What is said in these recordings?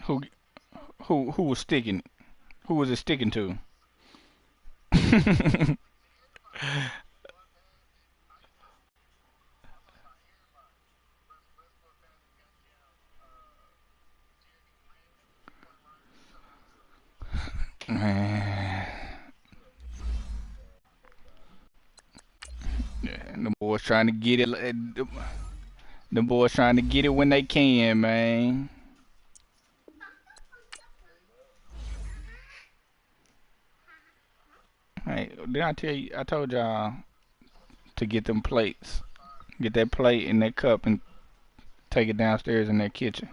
Who who was sticking? Who was it sticking to? Man, and the boys trying to get it. The boys trying to get it when they can, man. Hey, did I tell you? I told y'all to get them plates. Get that plate and that cup and take it downstairs in that kitchen.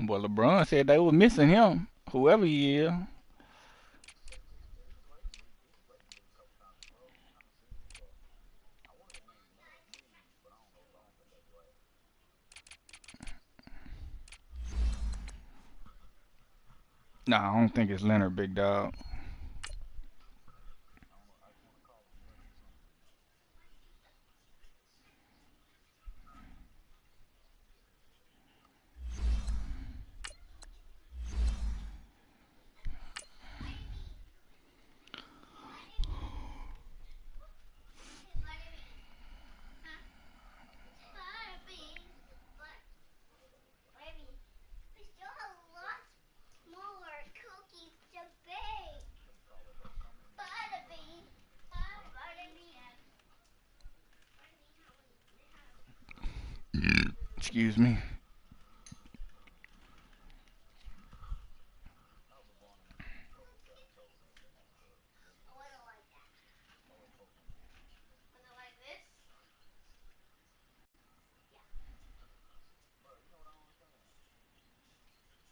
Well, LeBron said they were missing him, whoever he is. Nah, I don't think it's Leonard, big dog. Excuse me.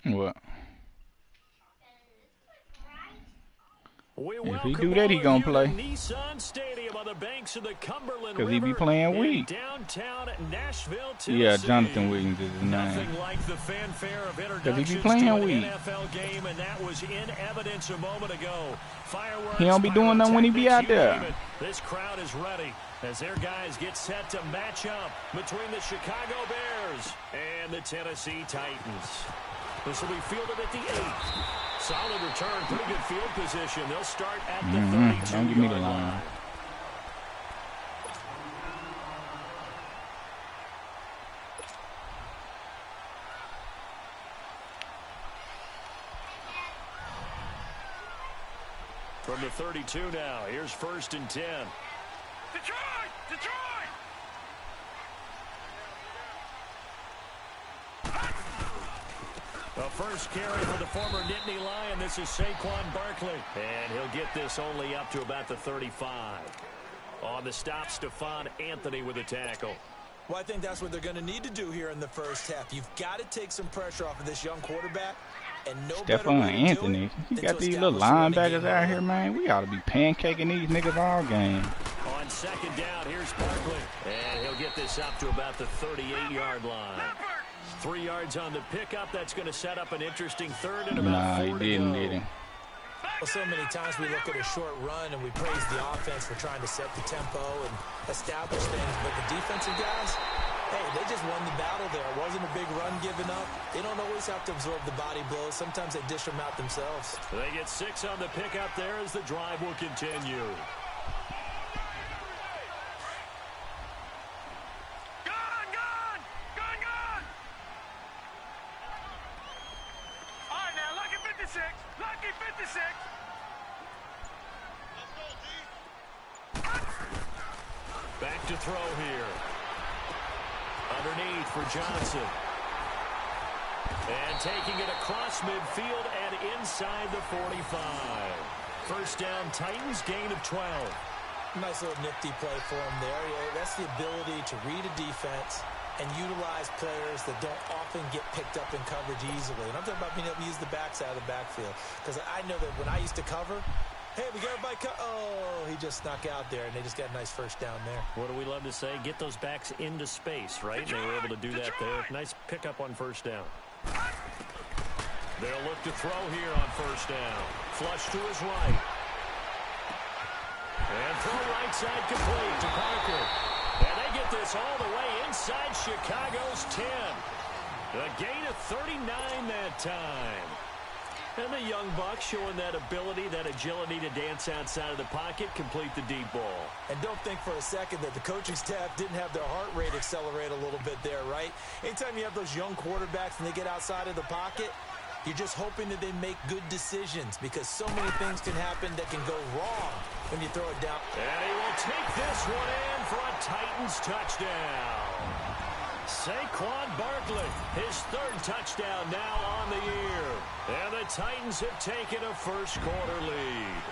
What? If he do that, he gonna play. Cause he be playing weak. Yeah, Jonathan Williams is his name. Cause he be playing weak. He don't be doing nothing when he be out there. This crowd is ready as their guys get set to match up between the Chicago Bears and the Tennessee Titans. This will be fielded at the 8th. Solid return, pretty good field position. They'll start at the 32-yard line. From the 32 now, here's 1st and 10. Detroit! Detroit! A first carry for the former Nittany Lion. This is Saquon Barkley. And he'll get this only up to about the 35. On the stop, Stephon Anthony with a tackle. Well, I think that's what they're going to need to do here in the first half. You've got to take some pressure off of this young quarterback. And no Stephon Anthony. You got these little linebackers out here, man. We ought to be pancaking these niggas all game. On 2nd down, here's Barkley. And he'll get this up to about the 38-yard line. 3 yards on the pickup. That's going to set up an interesting 3rd and about 4 to go. Nah, he didn't, did he? Well, so many times we look at a short run and we praise the offense for trying to set the tempo and establish things. But the defensive guys, hey, they just won the battle there. It wasn't a big run given up. They don't always have to absorb the body blows. Sometimes they dish them out themselves. They get 6 on the pickup there as the drive will continue. Lucky 56. Back to throw here. Underneath for Johnson. And taking it across midfield and inside the 45. First down, Titans, gain of 12. Nice little nifty play for him there. Yeah, that's the ability to read a defense and utilize players that don't often get picked up in coverage easily. And I'm talking about being able to use the backside of the backfield. Because I know that when I used to cover, hey, we got everybody oh, he just snuck out there, and they just got a nice first down there. What do we love to say? Get those backs into space, right? They were able to do that there. Nice pickup on first down. They'll look to throw here on first down. Flush to his right. And throw right side complete to Parker. And they get this all the way inside Chicago's 10. A gain of 39 that time. And the young buck showing that ability, that agility to dance outside of the pocket, complete the deep ball. And don't think for a second that the coaching staff didn't have their heart rate accelerate a little bit there, right? Anytime you have those young quarterbacks and they get outside of the pocket, you're just hoping that they make good decisions because so many things can happen that can go wrong when you throw it down. And he will take this one in for a Titans touchdown. Saquon Barkley, his third touchdown now on the year. And the Titans have taken a first-quarter lead.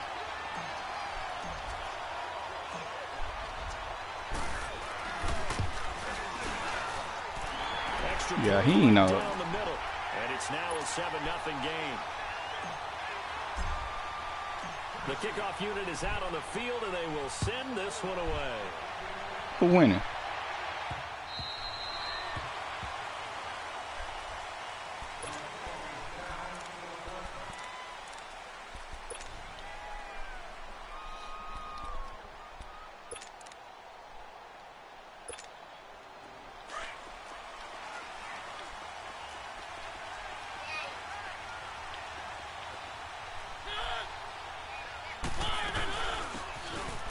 Extra Yeah, he ain't know. down the middle. And it's now a 7-0 game. The kickoff unit is out on the field, and they will send this one away. Who winning?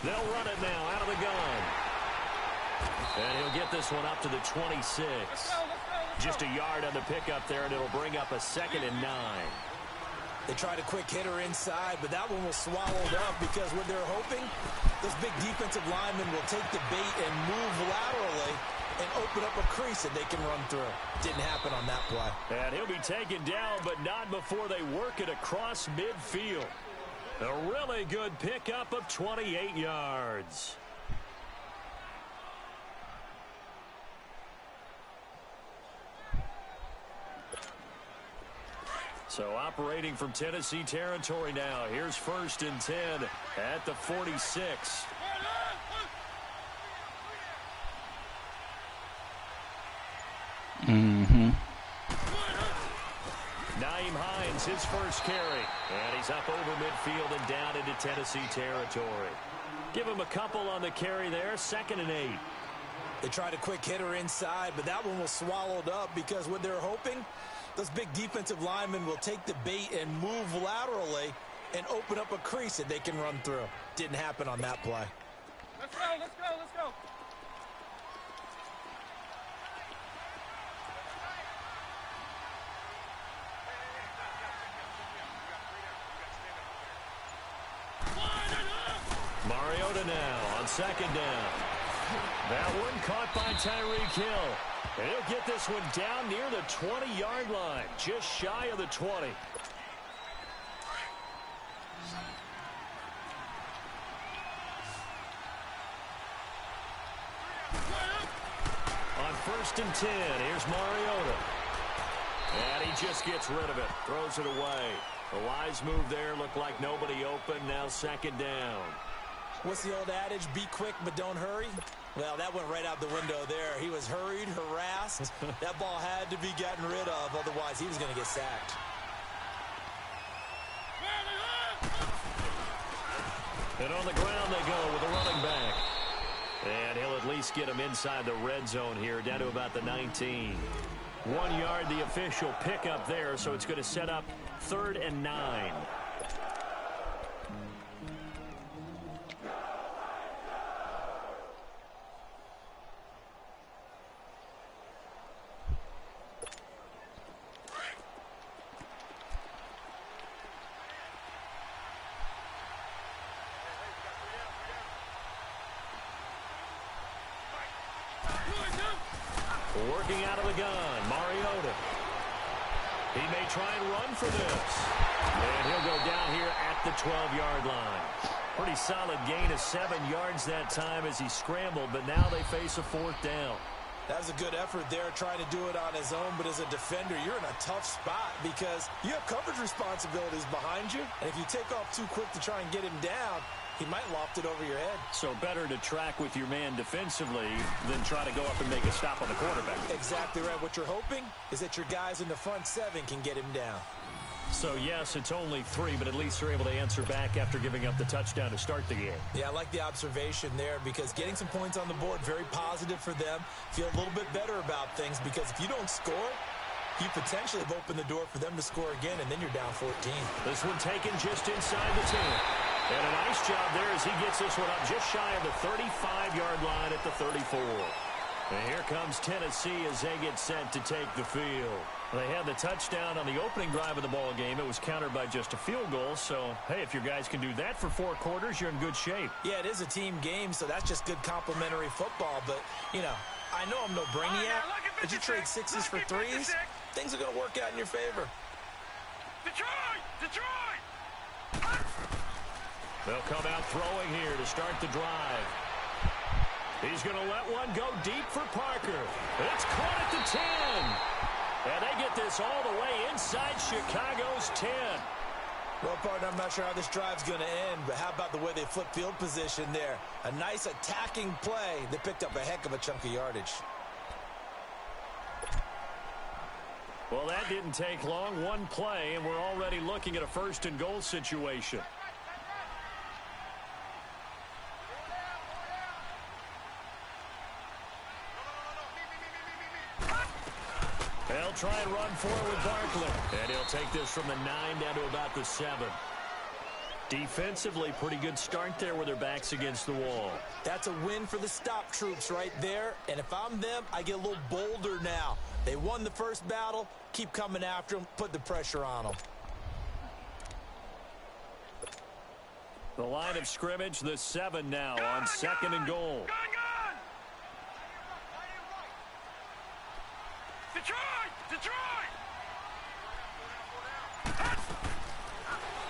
They'll run it now out of the gun. And he'll get this one up to the 26. Just a yard on the pickup there, and it'll bring up a 2nd and 9. They tried a quick hitter inside, but that one was swallowed up because what they're hoping, those big defensive linemen will take the bait and move laterally and open up a crease that they can run through. Didn't happen on that play. And he'll be taken down, but not before they work it across midfield. A really good pickup of 28 yards. So operating from Tennessee territory now. Here's 1st and 10 at the 46. Naeem Hines, his first carry. And he's up over midfield and down into Tennessee territory. Give him a couple on the carry there. 2nd and 8. They tried a quick hitter inside, but that one was swallowed up because what they're hoping, those big defensive linemen will take the bait and move laterally and open up a crease that they can run through. Didn't happen on that play. Let's go, let's go, let's go. Mariota now on 2nd down. That one caught by Tyreek Hill. And he'll get this one down near the 20-yard line, just shy of the 20. On 1st and 10, here's Mariota. And he just gets rid of it, throws it away. The wise move there, looked like nobody open, now 2nd down. What's the old adage? Be quick, but don't hurry. Well, that went right out the window there. He was hurried, harassed. That ball had to be gotten rid of, otherwise he was going to get sacked. And on the ground they go with a running back. And he'll at least get him inside the red zone here, down to about the 19. 1 yard, the official pickup there, so it's going to set up 3rd and 9. Working out of the gun, Mariota. He may try and run for this. And he'll go down here at the 12-yard line. Pretty solid gain of 7 yards that time as he scrambled, but now they face a 4th down. That was a good effort there, trying to do it on his own, but as a defender, you're in a tough spot because you have coverage responsibilities behind you, and if you take off too quick to try and get him down, he might loft it over your head. So better to track with your man defensively than try to go up and make a stop on the quarterback. Exactly right. What you're hoping is that your guys in the front seven can get him down. So, yes, it's only 3, but at least they're able to answer back after giving up the touchdown to start the game. Yeah, I like the observation there because getting some points on the board, very positive for them. Feel a little bit better about things because if you don't score, you potentially have opened the door for them to score again, and then you're down 14. This one taken just inside the 10. And a nice job there as he gets this one up just shy of the 35-yard line at the 34. And here comes Tennessee as they get set to take the field. They had the touchdown on the opening drive of the ball game. It was countered by just a field goal. So, hey, if your guys can do that for 4 quarters, you're in good shape. Yeah, it is a team game, so that's just good complimentary football. But, you know, I know I'm no brainiac, but you trade 6s for 3s, things are going to work out in your favor. Detroit! They'll come out throwing here to start the drive. He's going to let one go deep for Parker. It's caught at the 10. And they get this all the way inside Chicago's 10. Well, partner, I'm not sure how this drive's going to end, but how about the way they flip field position there? A nice attacking play that picked up a heck of a chunk of yardage. Well, that didn't take long. One play, and we're already looking at a 1st and goal situation. They'll try and run forward Barkley. And he'll take this from the 9 down to about the 7. Defensively, pretty good start there with their backs against the wall. That's a win for the stop troops right there. And if I'm them, I get a little bolder now. They won the first battle. Keep coming after them. Put the pressure on them. The line of scrimmage, the 7 now on 2nd and goal. Gun! Detroit!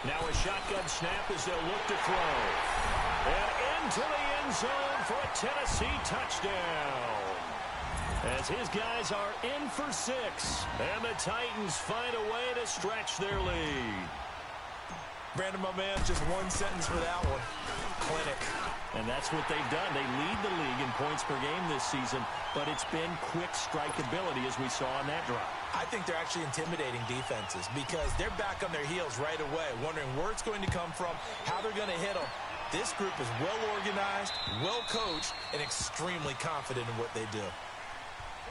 Now a shotgun snap as they'll look to throw. And into the end zone for a Tennessee touchdown. As his guys are in for 6. And the Titans find a way to stretch their lead. Brandon, my man, just one sentence for that one. Clinic. And that's what they've done. They lead the league in points per game this season, but it's been quick strikeability as we saw on that drive. I think they're actually intimidating defenses because they're back on their heels right away, wondering where it's going to come from, how they're going to hit them. This group is well organized, well coached, and extremely confident in what they do.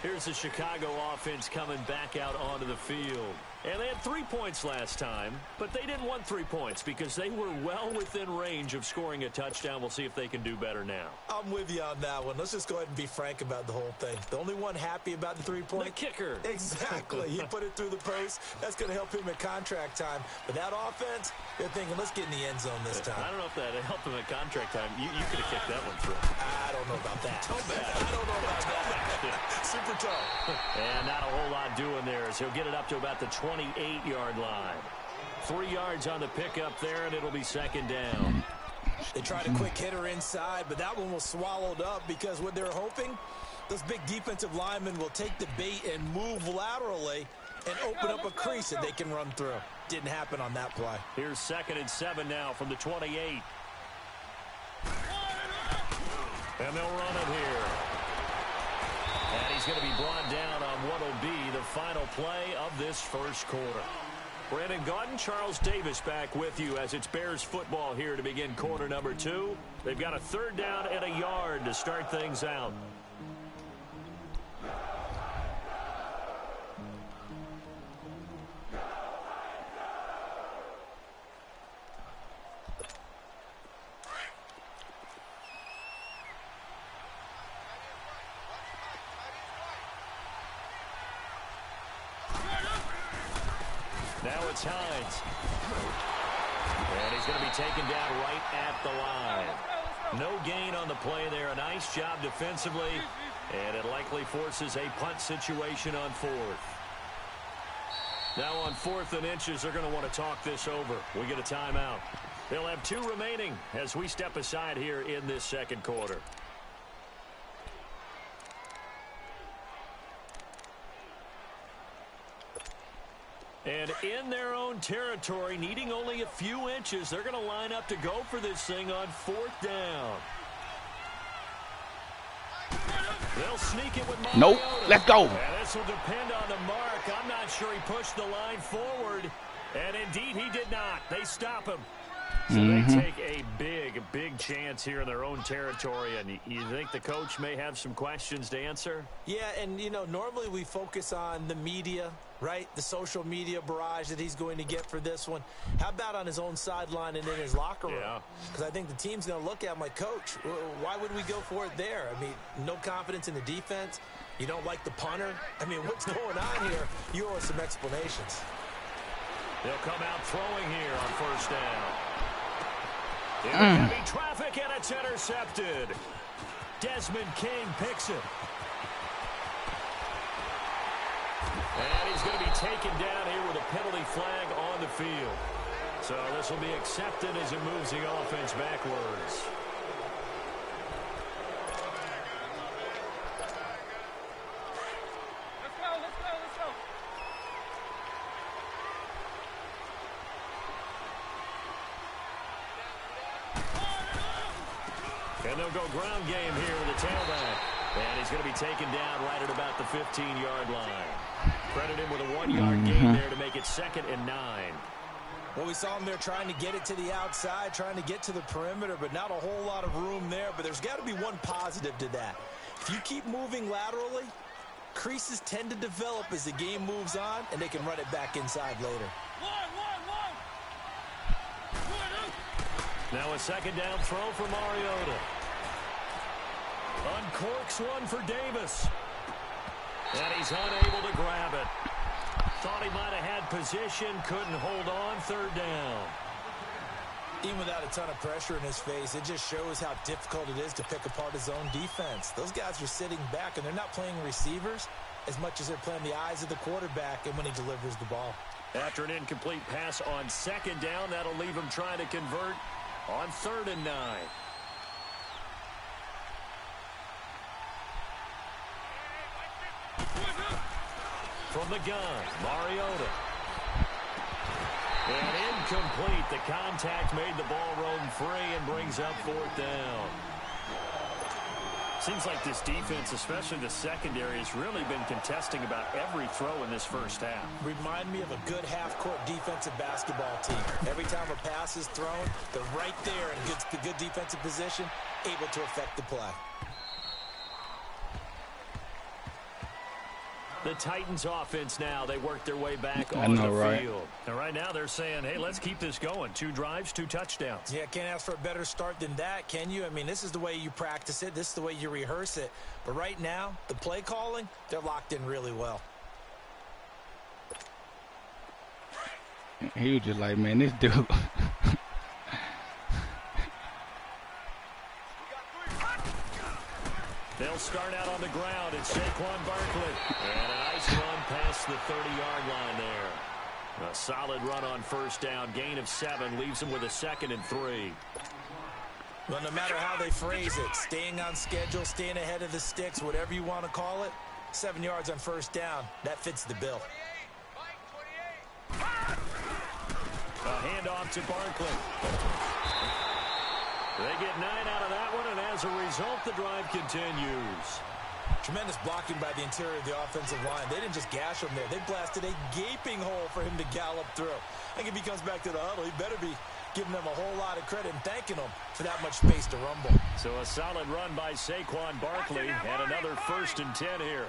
Here's the Chicago offense coming back out onto the field. And they had 3 points last time, but they didn't want 3 points because they were well within range of scoring a touchdown. We'll see if they can do better now. I'm with you on that one. Let's just go ahead and be frank about the whole thing. The only one happy about the 3-point? The kicker. Exactly. He put it through the post. That's going to help him at contract time. But that offense, they're thinking, let's get in the end zone this time. I don't know if that helped him at contract time. You could have kicked that one through. I don't know about that. Toe bad. I don't know about that. Super toe. And not a whole lot doing there as he'll get it up to about the 28-yard line. 3 yards on the pickup there, and it'll be 2nd down. They tried a quick hitter inside, but that one was swallowed up because what they're hoping, those big defensive linemen will take the bait and move laterally and open up a crease that they can run through. Didn't happen on that play. Here's 2nd and 7 now from the 28. And they'll run it here. And he's going to be brought down on what will be the final play of this first quarter. Brandon Gaudin, Charles Davis back with you as it's Bears football here to begin quarter number 2. They've got a 3rd down and a yard to start things out. Now it's Hines. And he's going to be taken down right at the line. No gain on the play there. A nice job defensively. And it likely forces a punt situation on 4th. Now on 4th and inches, they're going to want to talk this over. We get a timeout. They'll have 2 remaining as we step aside here in this second quarter. And in their own territory, needing only a few inches, they're going to line up to go for this thing on 4th down. They'll sneak it with Mariota. Nope. Let's go. And this will depend on the mark. I'm not sure he pushed the line forward. And indeed, he did not. They stop him. So they take a big chance here in their own territory. And you think the coach may have some questions to answer? Yeah, and, you know, normally we focus on the media, right? The social media barrage that he's going to get for this one. How about on his own sideline and in his locker room? Yeah. Because I think the team's going to look at him like, Coach, why would we go for it there? I mean, no confidence in the defense. You don't like the punter. I mean, what's going on here? You owe us some explanations. They'll come out throwing here on 1st down. In heavy traffic, and it's intercepted. Desmond King picks it. And he's going to be taken down here with a penalty flag on the field. So this will be accepted as it moves the offense backwards. And they'll go ground game here with the tailback. And he's going to be taken down right at about the 15-yard line. Credit him with a 1-yard gain there to make it 2nd and 9. Well, we saw him there trying to get it to the outside, trying to get to the perimeter, but not a whole lot of room there. But there's got to be one positive to that. If you keep moving laterally, creases tend to develop as the game moves on, and they can run it back inside later. Now a 2nd down throw for Mariota. Uncorks one for Davis. And he's unable to grab it. Thought he might have had position, couldn't hold on. 3rd down. Even without a ton of pressure in his face, it just shows how difficult it is to pick apart his own defense. Those guys are sitting back, and they're not playing receivers as much as they're playing the eyes of the quarterback and when he delivers the ball. After an incomplete pass on 2nd down, that'll leave him trying to convert on 3rd and 9. From the gun, Mariota. And incomplete. The contact made the ball roam free and brings up 4th down. Seems like this defense, especially the secondary, has really been contesting about every throw in this 1st half. Remind me of a good half-court defensive basketball team. Every time a pass is thrown, they're right there in good defensive position, able to affect the play. The Titans offense now, they work their way back on the field. And right now they're saying, hey, let's keep this going. 2 drives, 2 touchdowns. Yeah, can't ask for a better start than that, can you? I mean, this is the way you practice it. This is the way you rehearse it. But right now, the play calling, they're locked in really well. He was just like, man, this dude. They'll start out on the ground. It's Saquon Barkley. And a nice run past the 30-yard line there. A solid run on 1st down. Gain of 7 leaves them with a 2nd and 3. Well, no matter how they phrase it, staying on schedule, staying ahead of the sticks, whatever you want to call it, 7 yards on 1st down, that fits the bill. A handoff to Barkley. They get 9 out of that one, and as a result, the drive continues. Tremendous blocking by the interior of the offensive line. They didn't just gash him there. They blasted a gaping hole for him to gallop through. I think if he comes back to the huddle, he better be giving them a whole lot of credit and thanking them for that much space to rumble. So a solid run by Saquon Barkley, and another 1st and 10 here.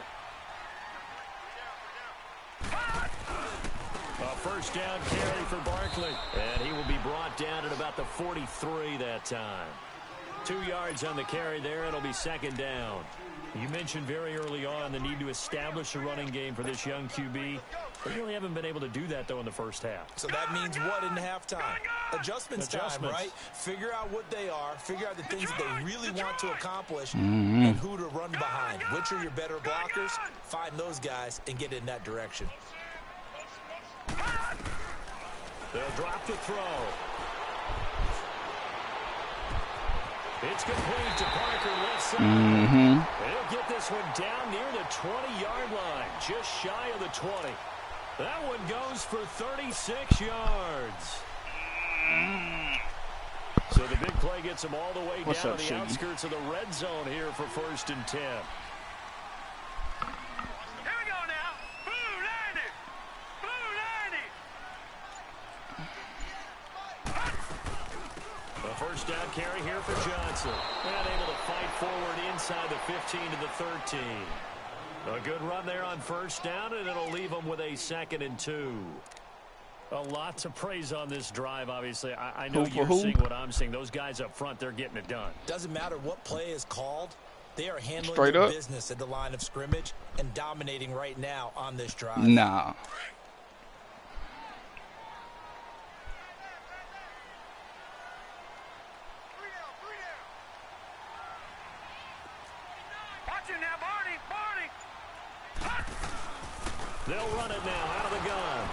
A 1st down carry for Barkley. And he will be brought down at about the 43 that time. 2 yards on the carry there. It'll be 2nd down. You mentioned very early on the need to establish a running game for this young QB. They really haven't been able to do that, though, in the 1st half. So that means what in halftime? Adjustments time, right? Figure out what they are. Figure out the things that they really want to accomplish and who to run behind. Which are your better blockers? Find those guys and get in that direction. They'll drop the throw. It's complete to Parker left side. They'll get this one down near the 20-yard line, just shy of the 20. That one goes for 36 yards. So the big play gets him all the way down to the outskirts of the red zone here for 1st and 10. Here we go now. Blue 90. Blue 90. A first down carry here for Johnson. And able to fight forward inside the 15 to the 13. A good run there on first down, and it'll leave them with a 2nd and 2. A lot to praise on this drive, obviously. I know you're seeing what I'm seeing. Those guys up front, they're getting it done. Doesn't matter what play is called. They are handling their business at the line of scrimmage and dominating right now on this drive. Nah. Watch him now, Barney. They'll run it now out of the gun.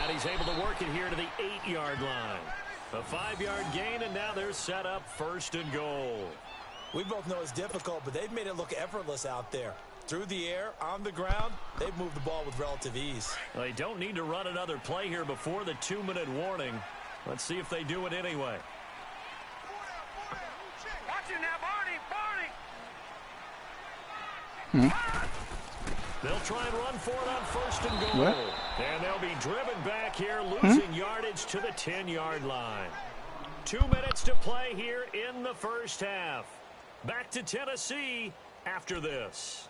And he's able to work it here to the 8-yard line. A 5-yard gain, and now they're set up 1st and goal. We both know it's difficult, but they've made it look effortless out there. Through the air, on the ground, they've moved the ball with relative ease. They don't need to run another play here before the 2-minute warning. Let's see if they do it anyway. Watch him now, Barney. They'll try and run for it on 1st and goal. What? And they'll be driven back here, losing yardage to the 10-yard line. 2 minutes to play here in the first half. Back to Tennessee after this.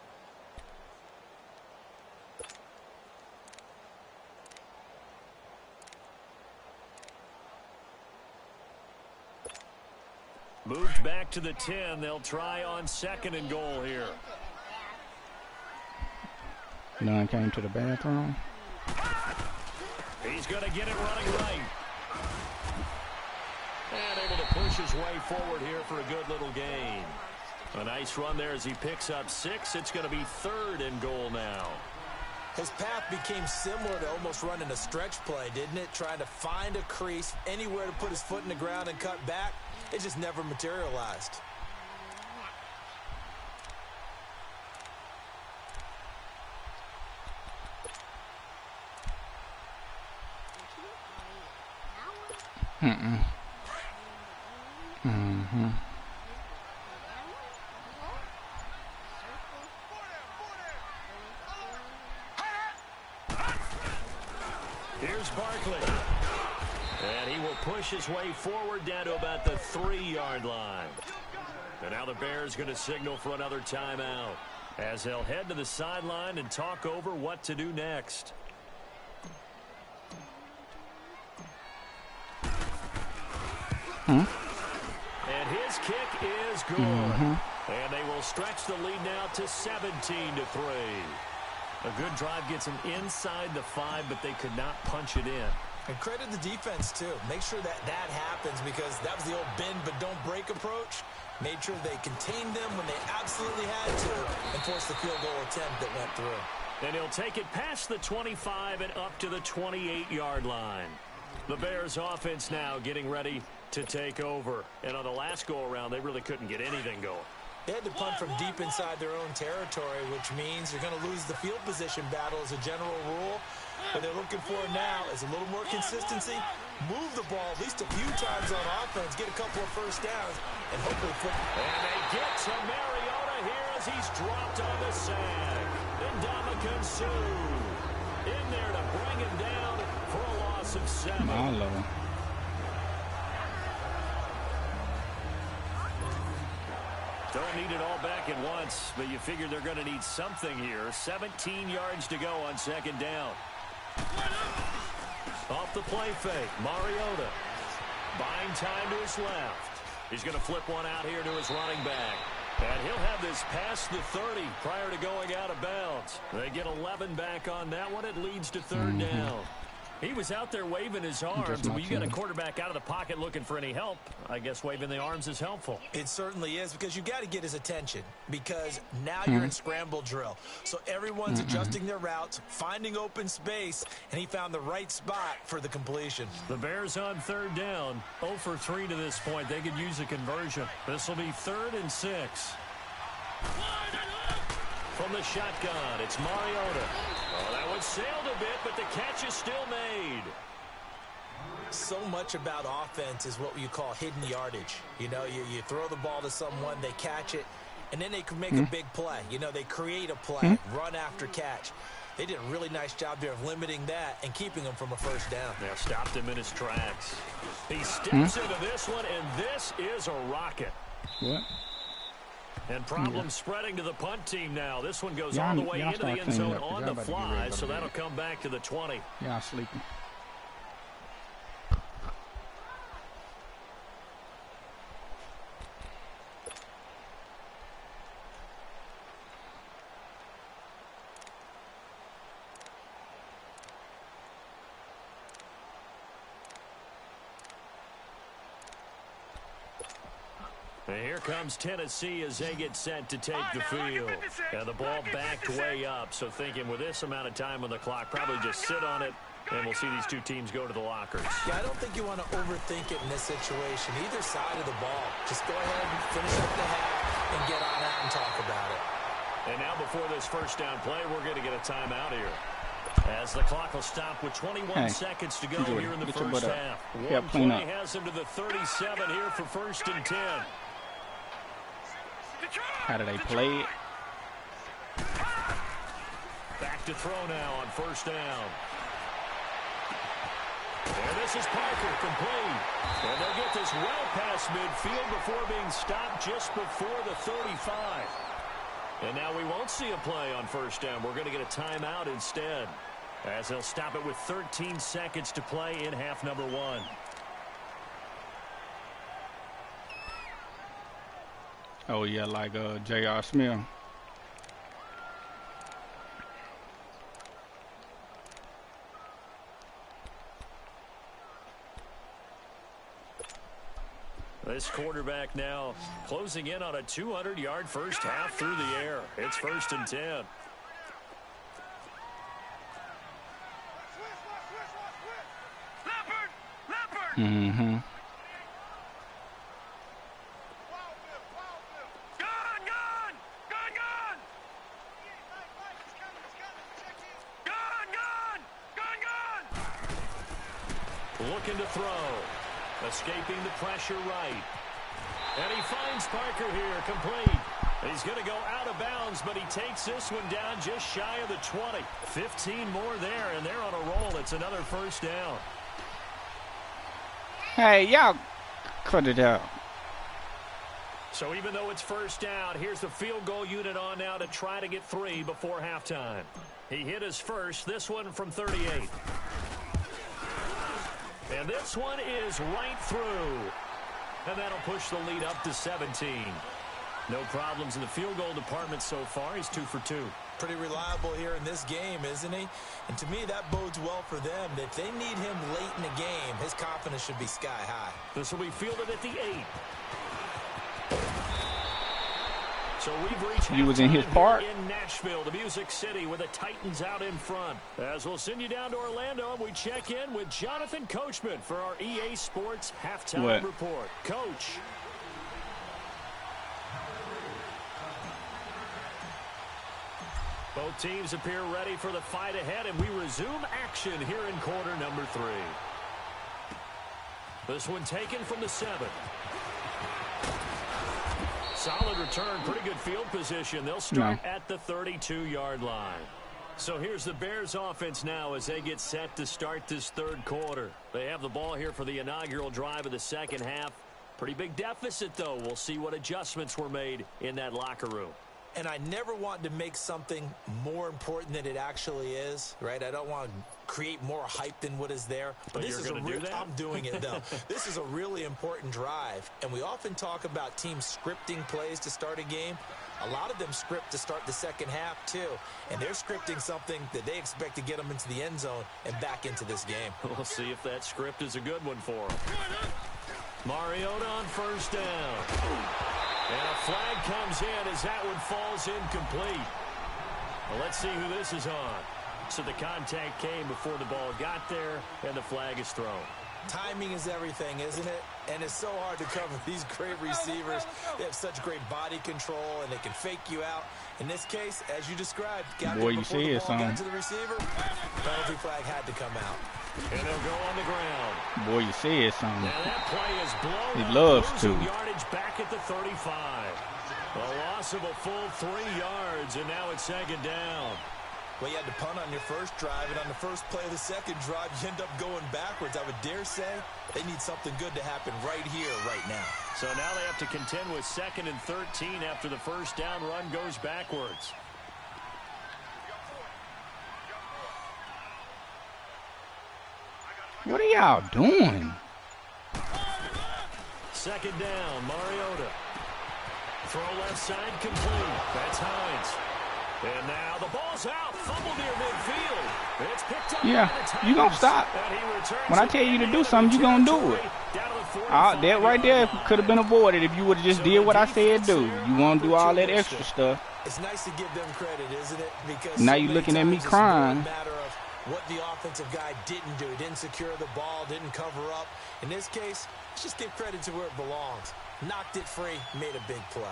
Moved back to the 10. They'll try on 2nd and goal here. None came to the bathroom. He's going to get it running right. And able to push his way forward here for a good little gain. A nice run there as he picks up 6. It's going to be 3rd and goal now. His path became similar to almost running a stretch play, didn't it? Trying to find a crease, anywhere to put his foot in the ground and cut back. It just never materialized. Here's Barkley. And he will push his way forward down to about the 3-yard line. And now the Bears going to signal for another timeout as they'll head to the sideline and talk over what to do next. And his kick is good. And they will stretch the lead now to 17-3. A good drive gets them inside the 5, but they could not punch it in. And credit the defense, too. Make sure that happens, because that was the old bend but don't break approach. Made sure they contained them when they absolutely had to and forced the field goal attempt that went through. And he'll take it past the 25 and up to the 28-yard line. The Bears offense now getting ready to take over. And on the last go-around, they really couldn't get anything going. They had to punt from deep inside their own territory, which means you're going to lose the field position battle as a general rule. What they're looking for now is a little more consistency, move the ball at least a few times on offense, get a couple of first downs, and hopefully put... And they get to Mariota here as he's dropped on the sand. And Ndamukong Suh in there to bring him down for a loss of 7. My Lord. Don't need it all back at once, but you figure they're going to need something here. 17 yards to go on 2nd down. Off the play fake, Mariota. Buying time to his left. He's going to flip one out here to his running back. And he'll have this past the 30 prior to going out of bounds. They get 11 back on that one. It leads to 3rd down. He was out there waving his arms. When you get a quarterback out of the pocket looking for any help, I guess waving the arms is helpful. It certainly is, because you got to get his attention, because now you're in scramble drill. So everyone's adjusting their routes, finding open space, and he found the right spot for the completion. The Bears on 3rd down, 0 for 3 to this point. They could use a conversion. This will be 3rd and 6. From the shotgun, it's Mariota. Oh, that one sailed him a bit, but the catch is still made. So much about offense is what you call hidden yardage. You know, you throw the ball to someone, they catch it, and then they can make a big play. You know, they create a play, run after catch. They did a really nice job there of limiting that and keeping him from a first down. They stopped him in his tracks. He steps into this one, and this is a rocket. What? And problems spreading to the punt team now. This one goes all the way into the end zone on the fly, so that'll come back to the 20. Y'all sleeping. And here comes Tennessee as they get set to take the field. And the ball backed way up, so thinking with this amount of time on the clock, probably just sit on it, and we'll see these two teams go to the lockers. Yeah, I don't think you want to overthink it in this situation. Either side of the ball. Just go ahead and finish up the half and get on out and talk about it. And now before this first down play, we're going to get a timeout here. As the clock will stop with 21 seconds to go here in the first half. One play has him to the 37 here for 1st and 10. How do they play it? Back to throw now on 1st down. And this is Parker, complete. And they'll get this well past midfield before being stopped just before the 35. And now we won't see a play on 1st down. We're going to get a timeout instead, as they'll stop it with 13 seconds to play in half number 1. Oh, yeah, like J.R. Smith. This quarterback now closing in on a 200-yard first half through the air. It's 1st and 10. Mm-hmm. Looking to throw. Escaping the pressure right. And he finds Parker here, complete. He's going to go out of bounds, but he takes this one down just shy of the 20. 15 more there, and they're on a roll. It's another 1st down. Hey, y'all cut it out. So even though it's 1st down, here's the field goal unit on now to try to get 3 before halftime. He hit his first, this one from 38. And this one is right through. And that'll push the lead up to 17. No problems in the field goal department so far. He's 2 for 2. Pretty reliable here in this game, isn't he? And to me, that bodes well for them. If they need him late in the game, his confidence should be sky high. This will be fielded at the 8. So we've reached he was in his part in Nashville, the Music City, with the Titans out in front. As we'll send you down to Orlando, and we check in with Jonathan Coachman for our EA Sports halftime report. Coach. Both teams appear ready for the fight ahead, and we resume action here in quarter number 3. This one taken from the 7. Solid return, pretty good field position. They'll start at the 32-yard line. So here's the Bears offense now as they get set to start this 3rd quarter. They have the ball here for the inaugural drive of the 2nd half. Pretty big deficit, though. We'll see what adjustments were made in that locker room. And I never want to make something more important than it actually is, right? I don't want to create more hype than what is there. But this is I'm doing it, though. This is a really important drive. And we often talk about teams scripting plays to start a game. A lot of them script to start the 2nd half, too. And they're scripting something that they expect to get them into the end zone and back into this game. We'll see if that script is a good one for them. Mariota on 1st down. And a flag comes in as that one falls incomplete. Well, let's see who this is on. So the contact came before the ball got there, and the flag is thrown. Timing is everything, isn't it? And it's so hard to cover these great receivers. They have such great body control, and they can fake you out. In this case, as you described, got Boy, there you before see the it, ball son. got to the receiver. Penalty flag had to come out. And they'll go on the ground. Boy, you see it, son. Now that play is blown He up, loves losing to. yardage back at the 35. A loss of a full 3 yards, and now it's second down. Well, you had to punt on your first drive, and on the first play of the second drive, you end up going backwards. I would dare say they need something good to happen right here, right now. So now they have to contend with 2nd and 13 after the first down run goes backwards. What are y'all doing? Second down, Mariota. Throw left side complete. That's Hines. And now the ball's out. Fumble near midfield. It's picked up Yeah, by the Titans. you gonna stop. And he returns When I it tell you to in do the something, you gonna do it. down to the 45 That right there yard could have been avoided if you would have just did what I said do. You want to do all that extra stuff. It's nice to give them credit, isn't it? Because Now so you many looking at me times it's more crying. a matter of what the offensive guy didn't do. He didn't secure the ball, didn't cover up. In this case, let's just give credit to where it belongs. Knocked it free, made a big play.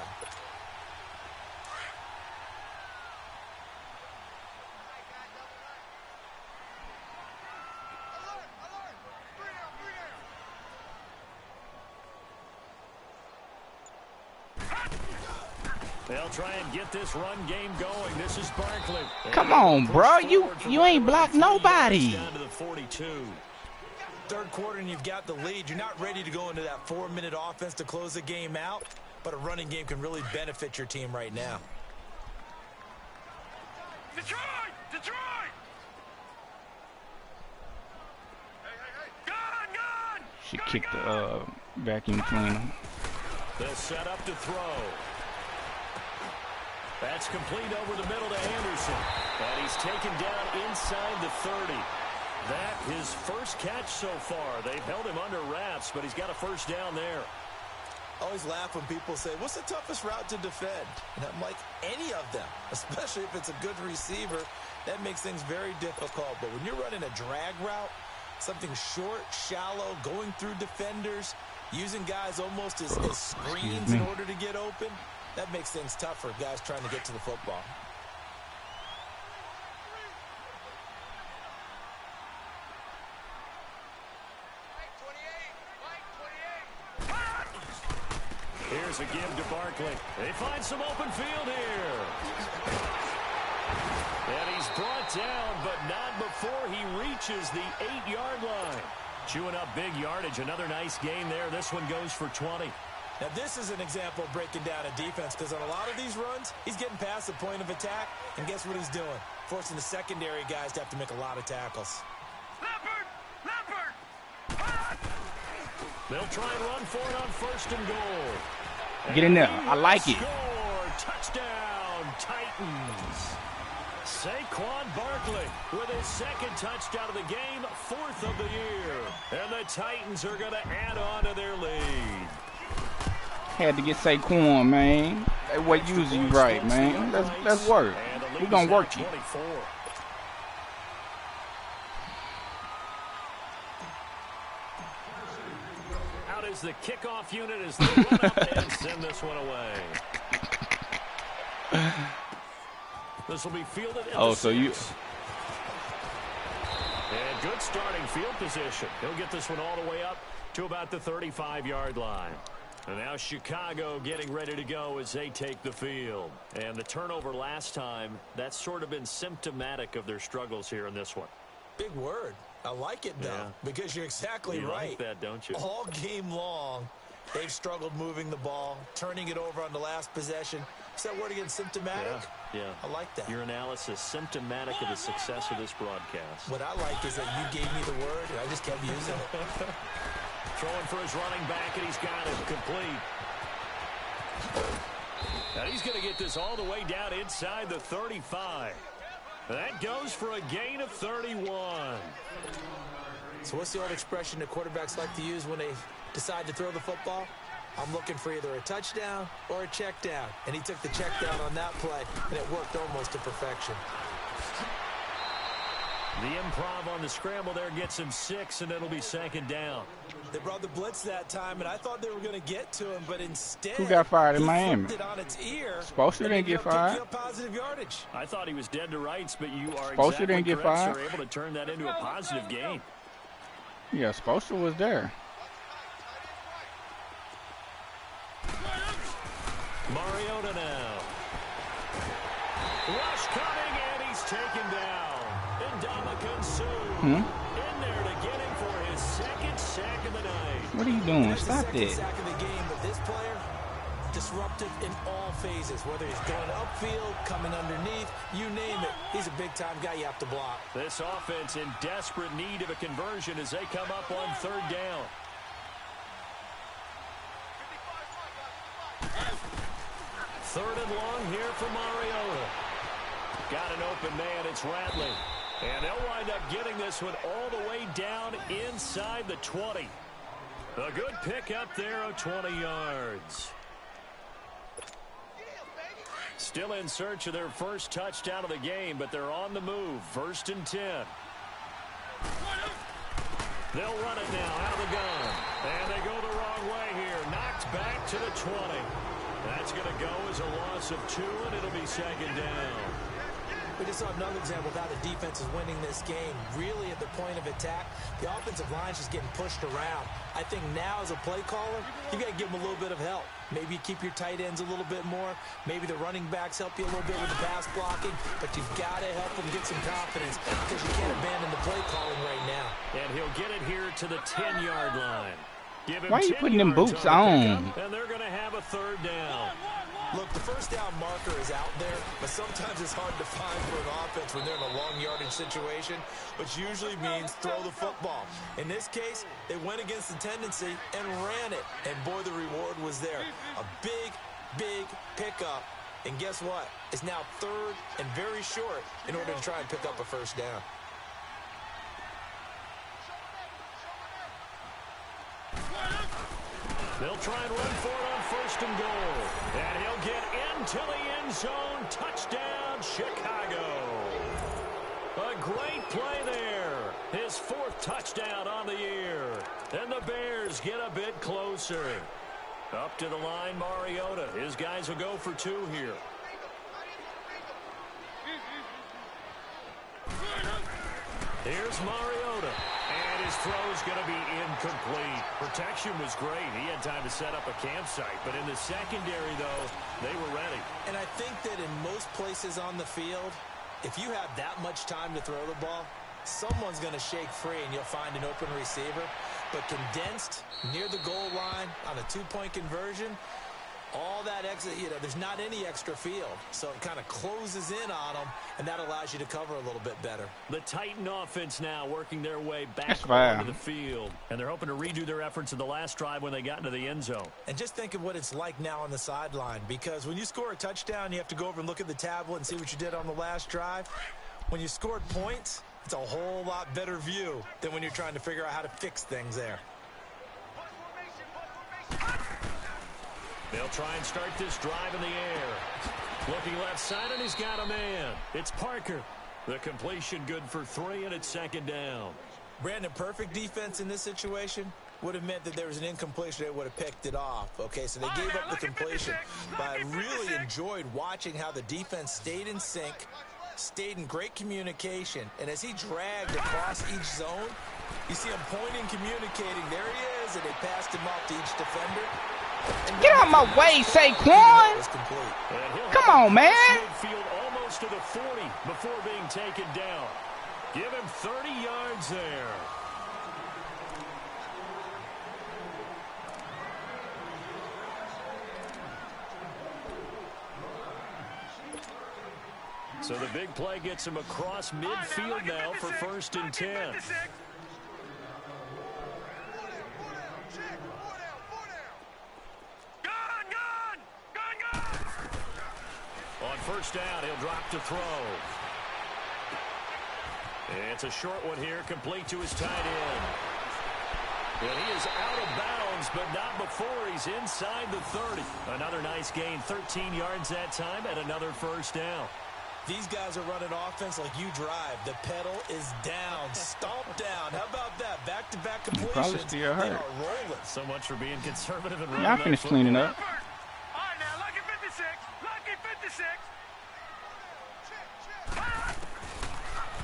They'll try and get this run game going. This is Barkley. Come on, bro. You ain't blocked nobody. Down to the 42. Third quarter and you've got the lead. You're not ready to go into that 4-minute offense to close the game out, but a running game can really benefit your team right now. Detroit! Detroit! Gun! Gun! She kicked the vacuum cleaner. They'll set up to throw. That's complete over the middle to Anderson. And he's taken down inside the 30. That his first catch so far. They've held him under wraps, but he's got a first down there. I always laugh when people say, what's the toughest route to defend? And I'm like, any of them, especially if it's a good receiver. That makes things very difficult. But when you're running a drag route, something short, shallow, going through defenders, using guys almost as screens in order to get open, that makes things tough for guys trying to get to the football. Here's a give to Barkley. They find some open field here. And he's brought down, but not before he reaches the 8-yard line. Chewing up big yardage. Another nice gain there. This one goes for 20. Now, this is an example of breaking down a defense because on a lot of these runs, he's getting past the point of attack, and guess what he's doing? Forcing the secondary guys to have to make a lot of tackles. Leopard! Leopard! They'll try and run for it on 1st and goal. Get in there. I like it. Score! Touchdown, Titans. Saquon Barkley with his 2nd touchdown of the game, 4th of the year. And the Titans are going to add on to their lead. Had to get Saquon, man. That what usually you right, man. Let's work. We're going to work you. 24. Out is the kickoff unit as they run up and send this one away. This will be fielded at the 6. And good starting field position. He'll get this one all the way up to about the 35-yard line. And now Chicago getting ready to go as they take the field. And the turnover last time, that's sort of been symptomatic of their struggles here in this one. Big word. I like it, though, because you're exactly you right. Like that, don't you? All game long, they've struggled moving the ball, turning it over on the last possession. Is that word again, symptomatic? Yeah. I like that. Your analysis, symptomatic of the success of this broadcast. What I like is that you gave me the word, and I just kept using it. Throwing for his running back, and he's got it complete. Now he's going to get this all the way down inside the 35. That goes for a gain of 31. So what's the old expression that quarterbacks like to use when they decide to throw the football? I'm looking for either a touchdown or a check down. And he took the check down on that play, and it worked almost to perfection. The improv on the scramble there gets him 6, and it'll be 2nd down. They brought the blitz that time, and I thought they were going to get to him, but instead, who got fired in he Miami? flipped it on its ear. Spoelstra didn't get fired. Positive yardage. I thought he was dead to rights, but you are Spoelstra exactly didn't get correct. fired. They're able to turn that into a positive gain. Yeah, Spoelstra was there. Mariota now. Rush coming, and he's taken down. Ndamukong Suh in there to get him for his 2nd sack of the night. What are you doing? That's Stop the 2nd that. sack of the game, but this player, disruptive in all phases, whether he's going upfield, coming underneath, you name it. He's a big-time guy you have to block. This offense in desperate need of a conversion as they come up on 3rd down. Third and long here for Mariota. Got an open man, it's Radley. And they'll wind up getting this one all the way down inside the 20. A good pick up there of 20 yards. Still in search of their first touchdown of the game, but they're on the move. 1st and 10. They'll run it now out of the gun. And they go the wrong way here. Knocked back to the 20. That's going to go as a loss of 2, and it'll be 2nd down. We just saw another example of how the defense is winning this game. Really at the point of attack, the offensive line's just getting pushed around. I think now as a play caller, you got to give them a little bit of help. Maybe you keep your tight ends a little bit more. Maybe the running backs help you a little bit with the pass blocking. But you've got to help them get some confidence because you can't abandon the play calling right now. And he'll get it here to the 10-yard line. Give him Why are you 10 putting them yards boots the on? pickup, and they're going to have a 3rd down. Look, the first down marker is out there, but sometimes it's hard to find for an offense when they're in a long yardage situation, which usually means throw the football. In this case, they went against the tendency and ran it, and boy, the reward was there. A big, big pickup, and guess what? It's now 3rd and very short in order to try and pick up a 1st down. They'll try and run for it on 1st and goal. And he'll get into the end zone. Touchdown, Chicago. A great play there. His 4th touchdown on the year. And the Bears get a bit closer. Up to the line, Mariota. His guys will go for 2 here. Here's Mariota. And his throw's going to be incomplete. Protection was great. He had time to set up a campsite. But in the secondary, though, they were ready. And I think that in most places on the field, if you have that much time to throw the ball, someone's going to shake free and you'll find an open receiver. But condensed near the goal line on a 2-point conversion, all that extra, there's not any extra field. So it kind of closes in on them, and that allows you to cover a little bit better. The Titan offense now working their way back foul. onto the field. And they're hoping to redo their efforts in the last drive when they got into the end zone. And just think of what it's like now on the sideline, because when you score a touchdown, you have to go over and look at the tablet and see what you did on the last drive. When you scored points, it's a whole lot better view than when you're trying to figure out how to fix things there. They'll try and start this drive in the air. Looking left side, and he's got a man. It's Parker. The completion good for 3, and it's 2nd down. Brandon, perfect defense in this situation would have meant that there was an incompletion. They would have picked it off. Okay, so they gave up the completion. But I really enjoyed watching how the defense stayed in sync, stayed in great communication, and as he dragged across each zone, you see him pointing, communicating. There he is, and they passed him off to each defender. Get out my way, Saquon! Come on, man! Midfield almost to the 40 before being taken down. Give him 30 yards there. So the big play gets him across midfield now for 1st and 10. On 1st down, he'll drop to throw. It's a short one here, complete to his tight end. And he is out of bounds, but not before he's inside the 30. Another nice gain, 13 yards that time, and another 1st down. These guys are running offense like you drive. The pedal is down, stomped down. How about that? Back-to-back completions. Probably still hurt. They are rolling. So much for being conservative and running. Yeah, I finished cleaning up. All right, now, lucky 56. Lucky 56.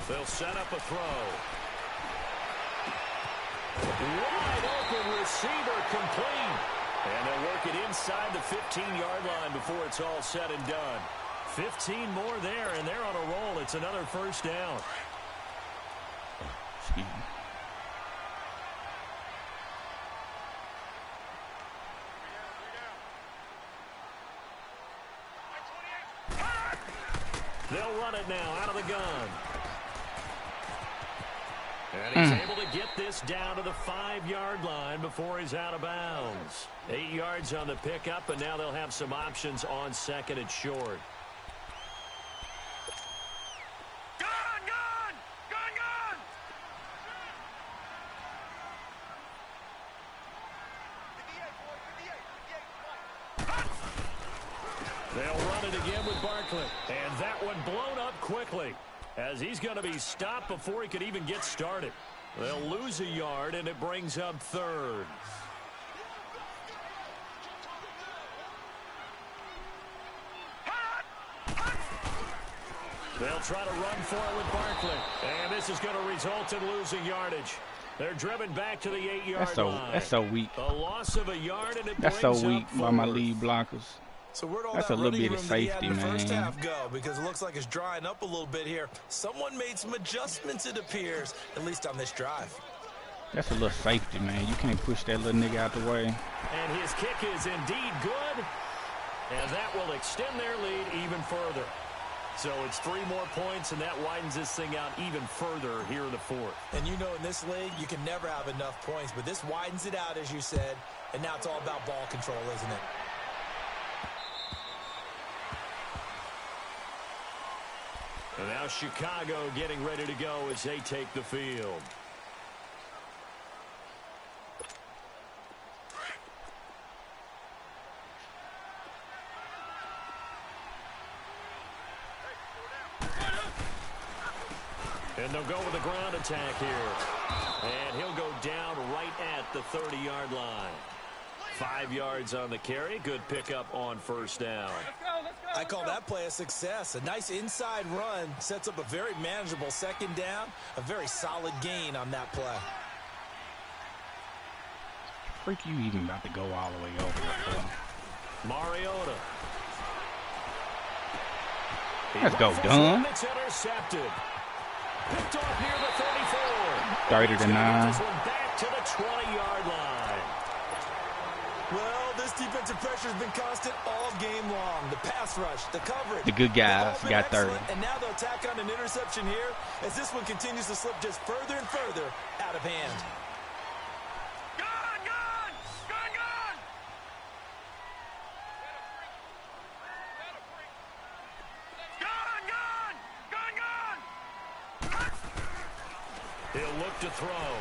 They'll set up a throw. Wide open receiver complete. And they'll work it inside the 15-yard line before it's all said and done. 15 more there, and they're on a roll. It's another first down. Excuse me. They'll run it now out of the gun. And he's able to get this down to the 5-yard line before he's out of bounds. 8 yards on the pickup, and now they'll have some options on second and short. They'll run it again with Barkley. And that one blown up quickly, as he's going to be stopped before he could even get started. They'll lose a yard, and it brings up third. They'll try to run for it with Barkley. And this is going to result in losing yardage. They're driven back to the 8-yard line. That's so weak. A loss of a yard, and it That's brings so weak up by my fourth. lead blockers. So where'd all That's that a little running bit of room that he had safety, in the first man. half go? Because it looks like it's drying up a little bit here. Someone made some adjustments, it appears, at least on this drive. That's a little safety, man. You can't push that little nigga out the way. And his kick is indeed good. And that will extend their lead even further. So it's 3 more points, and that widens this thing out even further here in the fourth. And you know in this league, you can never have enough points. But this widens it out, as you said. And now it's all about ball control, isn't it? And now Chicago getting ready to go as they take the field. And they'll go with a ground attack here. And he'll go down right at the 30-yard line. 5 yards on the carry. Good pickup on first down. I call that play a success. A nice inside run sets up a very manageable second down. A very solid gain on that play. Freak, you even about to go all the way over it, Mariota. Let's go, Dunn. It's intercepted. Picked off near the 34. 30 to 9. This one back to the 20-yard line. Well, this defensive pressure has been constant all game long. The pass rush, the coverage. The good guys they've all been got 30. excellent, and now they'll tack on an interception here as this one continues to slip just further and further out of hand. Gun! Gun! Gun! Gun! Gun! Gun! Gun! Gun! He'll look to throw.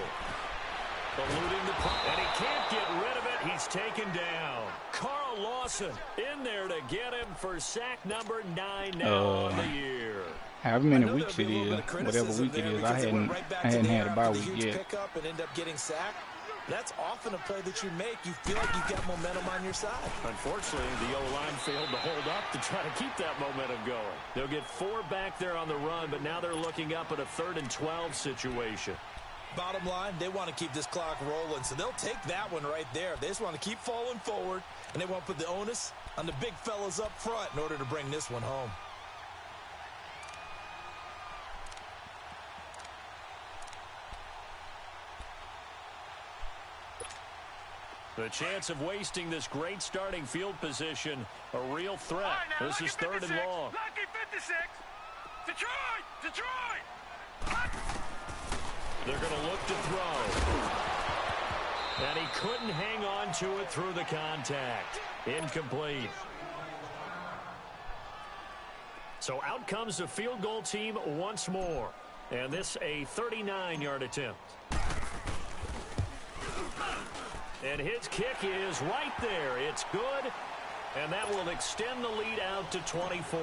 Eluding the punt, and he can't get rid of it. He's taken down. Carl Lawson in there to get him for sack number 9 now on the year. However many weeks it is, whatever week it is, I hadn't had a bye week yet. Pickup and end up getting sacked. That's often a play that you make. You feel like you've got momentum on your side. Unfortunately, the O-line failed to hold up to try to keep that momentum going. They'll get 4 back there on the run, but now they're looking up at a 3rd and 12 situation. Bottom line, they want to keep this clock rolling, so they'll take that one right there. They just want to keep falling forward, and they want to put the onus on the big fellas up front in order to bring this one home. The chance of wasting this great starting field position, a real threat. All right, now, This is 3rd and long. Lucky 56. Detroit! Detroit! They're going to look to throw. And he couldn't hang on to it through the contact. Incomplete. So out comes the field goal team once more. And this a 39-yard attempt. And his kick is right there. It's good. And that will extend the lead out to 24.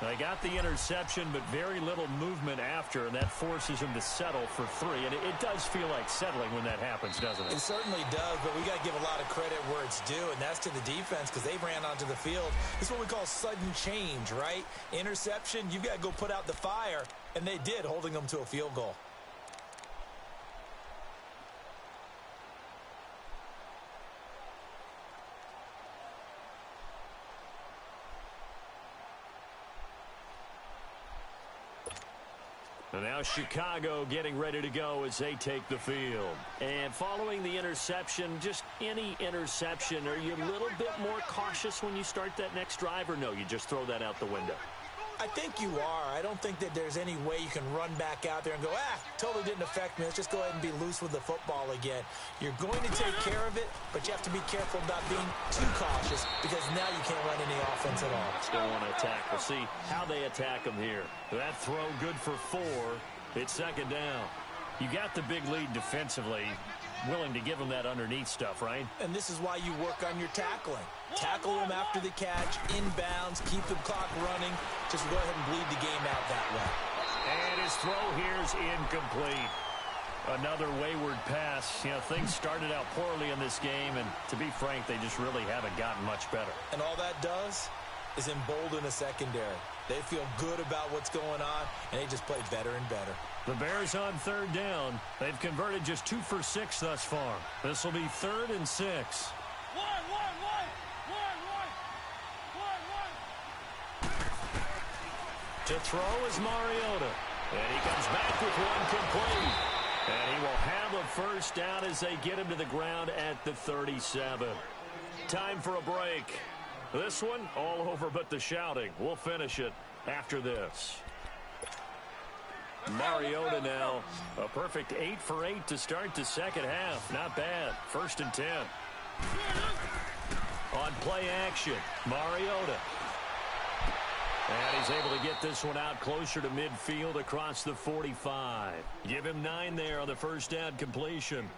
They got the interception, but very little movement after, and that forces him to settle for 3. And it does feel like settling when that happens, doesn't it? It certainly does, but we got to give a lot of credit where it's due, and that's to the defense because they ran onto the field. It's what we call sudden change, right? Interception, you've got to go put out the fire, and they did, holding them to a field goal. And now Chicago getting ready to go as they take the field. And following the interception, just any interception, are you a little bit more cautious when you start that next drive, or no, you just throw that out the window? I think you are. I don't think that there's any way you can run back out there and go, totally didn't affect me. Let's just go ahead and be loose with the football again. You're going to take care of it, but you have to be careful about being too cautious because now you can't run any offense at all. Still want to attack. We'll see how they attack them here. That throw good for 4. It's second down. You got the big lead defensively. Willing to give them that underneath stuff, right? And this is why you work on your tackling. Tackle them after the catch, inbounds, keep the clock running. Just go ahead and bleed the game out that way. And his throw here is incomplete. Another wayward pass. You know, things started out poorly in this game, and to be frank, they just really haven't gotten much better. And all that does is embolden a secondary. They feel good about what's going on, and they just play better and better. The Bears on third down. They've converted just 2 for 6 thus far. This will be 3rd and 6. To throw is Mariota. And he comes back with one complete. And he will have a first down as they get him to the ground at the 37. Time for a break. This one, all over but the shouting. We'll finish it after this. Mariota now, a perfect 8 for 8 to start the second half. Not bad. 1st and 10. On play action, Mariota. And he's able to get this one out closer to midfield across the 45. Give him 9 there on the first down completion.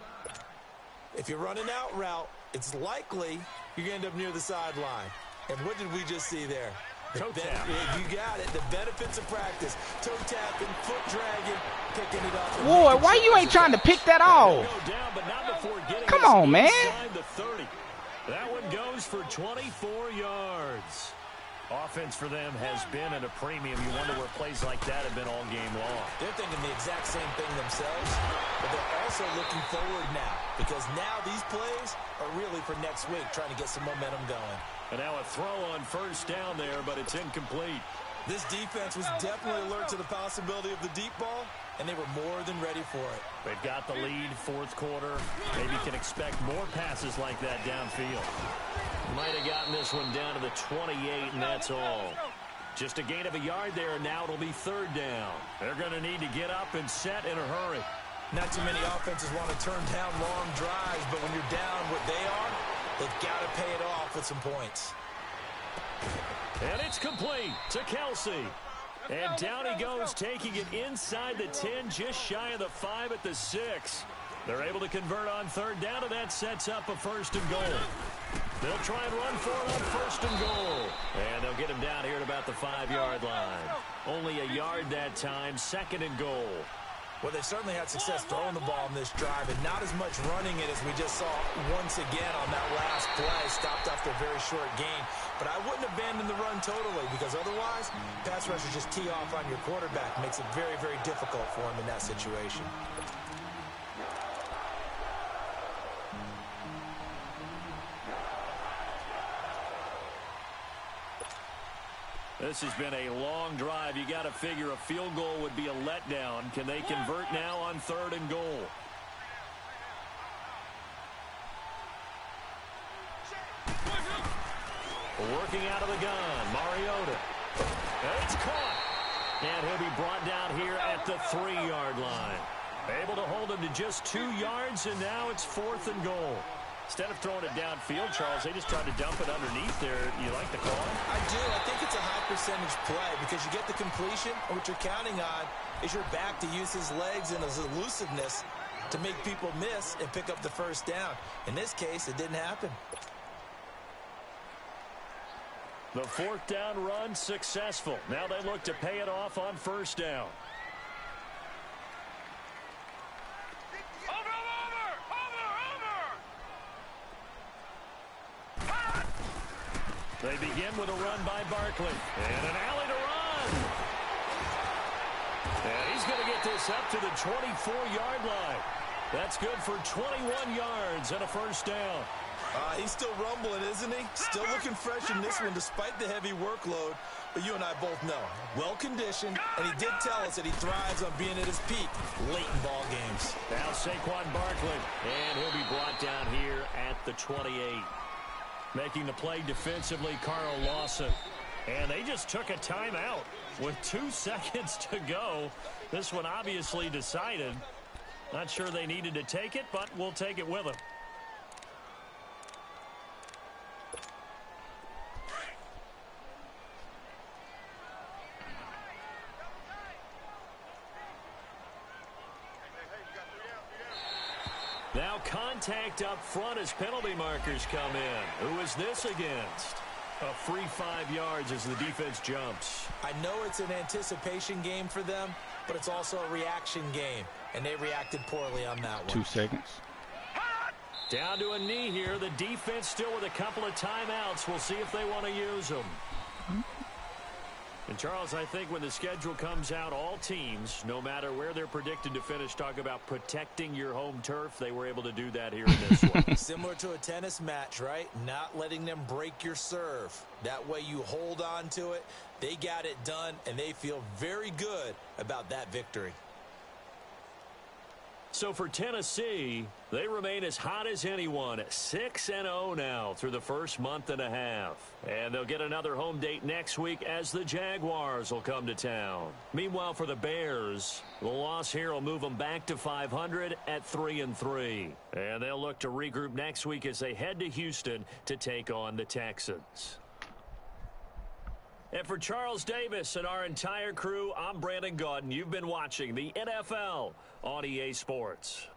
If you're running out route, it's likely you're going to end up near the sideline. And what did we just see there? Toe tap. You got it. The benefits of practice. Toe tapping, foot dragging, picking it up. Boy, why you ain't trying to pick that off? Come on, man. The 30. That one goes for 24 yards. Offense for them has been at a premium. You wonder where plays like that have been all game long. They're thinking the exact same thing themselves, but they're also looking forward now because now these plays are really for next week, trying to get some momentum going. And now a throw on first down there, but it's incomplete. This defense was definitely alert to the possibility of the deep ball, and they were more than ready for it. They've got the lead, 4th quarter. Maybe can expect more passes like that downfield. Might have gotten this one down to the 28, and that's all. Just a gain of a yard there, and now it'll be 3rd down. They're going to need to get up and set in a hurry. Not too many offenses want to turn down long drives, but when you're down what they are, they've got to pay it off with some points. And it's complete to Kelsey. And down he goes, taking it inside the 10, just shy of the 5 at the 6. They're able to convert on 3rd down, and that sets up a 1st and goal. They'll try and run for it on 1st and goal. And they'll get him down here at about the 5-yard line. Only a yard that time, 2nd and goal. Well, they certainly had success throwing the ball in this drive, and not as much running it as we just saw once again on that last play. Stopped after a very short gain. But I wouldn't abandon the run totally, because otherwise, pass rushers just tee off on your quarterback. Makes it very, very difficult for him in that situation. This has been a long drive. You got to figure a field goal would be a letdown. Can they convert now on 3rd and goal? Working out of the gun, Mariota. It's caught. And he'll be brought down here at the 3-yard line. Able to hold him to just 2 yards, and now it's 4th and goal. Instead of throwing it downfield, Charles, they just tried to dump it underneath there. You like the call? I do. I think it's a high percentage play because you get the completion, and what you're counting on is your back to use his legs and his elusiveness to make people miss and pick up the 1st down. In this case, it didn't happen. The 4th down run successful. Now they look to pay it off on 1st down. They begin with a run by Barkley. And an alley to run. And he's going to get this up to the 24-yard line. That's good for 21 yards and a 1st down. He's still rumbling, isn't he? Still looking fresh in this one despite the heavy workload. But you and I both know, well-conditioned, and he did tell us that he thrives on being at his peak late in ball games. Now Saquon Barkley, and he'll be brought down here at the 28. Making the play defensively, Carl Lawson. And they just took a timeout with 2 seconds to go. This one obviously decided. Not sure they needed to take it, but we'll take it with them. Now contact up front as penalty markers come in. Who is this against? A free 5 yards as the defense jumps. I know it's an anticipation game for them, but it's also a reaction game, and they reacted poorly on that one. 2 seconds. Down to a knee here. The defense still with a couple of timeouts. We'll see if they want to use them. And, Charles, I think when the schedule comes out, all teams, no matter where they're predicted to finish, talk about protecting your home turf. They were able to do that here in this one. Similar to a tennis match, right? Not letting them break your serve. That way you hold on to it. They got it done, and they feel very good about that victory. So for Tennessee, they remain as hot as anyone at 6-0 now through the first month and a half. And they'll get another home date next week as the Jaguars will come to town. Meanwhile, for the Bears, the loss here will move them back to 500 at 3-3. And they'll look to regroup next week as they head to Houston to take on the Texans. And for Charles Davis and our entire crew, I'm Brandon Gaudin. You've been watching the NFL on EA Sports.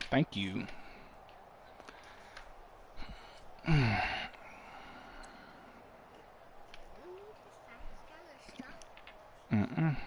Thank you. Mm-mm.